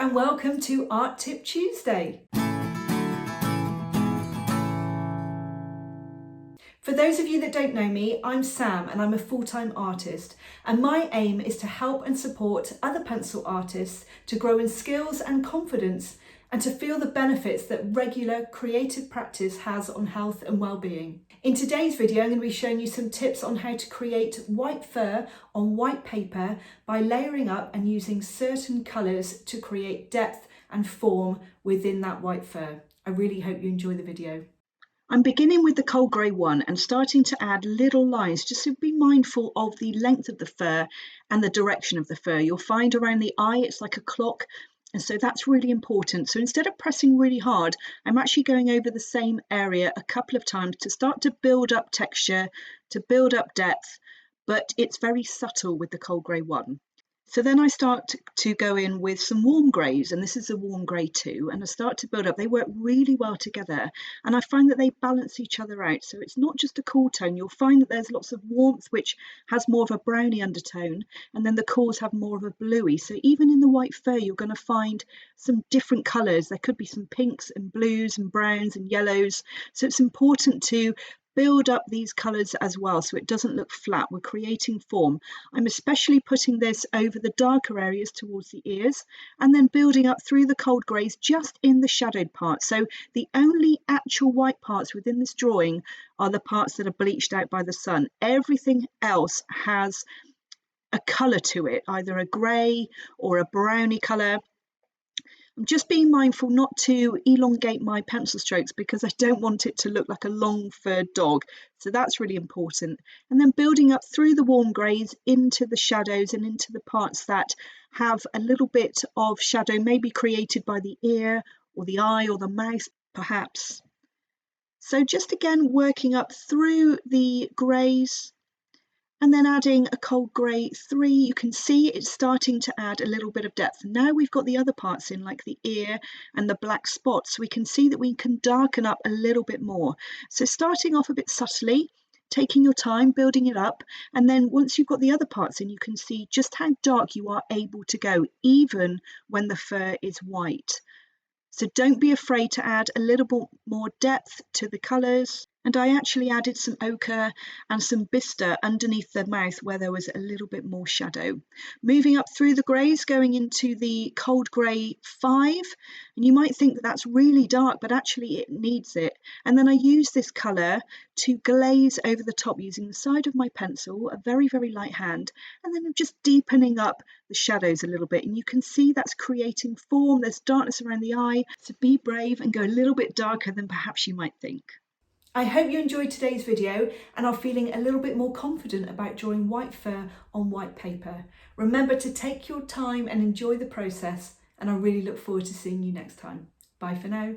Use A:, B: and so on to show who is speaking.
A: and welcome to Art Tip Tuesday. For those of you that don't know me, I'm Sam and I'm a full-time artist, and my aim is to help and support other pencil artists to grow in skills and confidence and to feel the benefits that regular creative practice has on health and well-being. In today's video, I'm going to be showing you some tips on how to create white fur on white paper by layering up and using certain colours to create depth and form within that white fur. I really hope you enjoy the video.
B: I'm beginning with the cold grey one and starting to add little lines just to be mindful of the length of the fur and the direction of the fur. You'll find around the eye it's like a clock, and so that's really important. So instead of pressing really hard, I'm actually going over the same area a couple of times to start to build up texture, to build up depth, but it's very subtle with the cold grey one. So then I start to go in with some warm greys, and this is a warm grey too, and I start to build up. They work really well together, and I find that they balance each other out. So it's not just a cool tone. You'll find that there's lots of warmth, which has more of a browny undertone, and then the cools have more of a bluey. So even in the white fur, you're going to find some different colours. There could be some pinks and blues and browns and yellows. So it's important to build up these colours as well so it doesn't look flat. We're creating form. I'm especially putting this over the darker areas towards the ears and then building up through the cold greys just in the shadowed parts. So the only actual white parts within this drawing are the parts that are bleached out by the sun. Everything else has a colour to it, either a grey or a browny colour. I'm just being mindful not to elongate my pencil strokes because I don't want it to look like a long furred dog. So that's really important. And then building up through the warm greys into the shadows and into the parts that have a little bit of shadow, maybe created by the ear or the eye or the mouth, perhaps. So just again, working up through the greys, and then adding a cold grey 3, you can see it's starting to add a little bit of depth. Now we've got the other parts in, like the ear and the black spots. We can see that we can darken up a little bit more. So starting off a bit subtly, taking your time, building it up, and then once you've got the other parts in, you can see just how dark you are able to go, even when the fur is white. So don't be afraid to add a little bit more depth to the colours. And I actually added some ochre and some bistre underneath the mouth where there was a little bit more shadow. Moving up through the greys, going into the cold grey 5. And you might think that that's really dark, but actually it needs it. And then I use this colour to glaze over the top using the side of my pencil, a very, very light hand. And then I'm just deepening up the shadows a little bit. And you can see that's creating form. There's darkness around the eye. So be brave and go a little bit darker than perhaps you might think.
A: I hope you enjoyed today's video and are feeling a little bit more confident about drawing white fur on white paper. Remember to take your time and enjoy the process, and I really look forward to seeing you next time. Bye for now.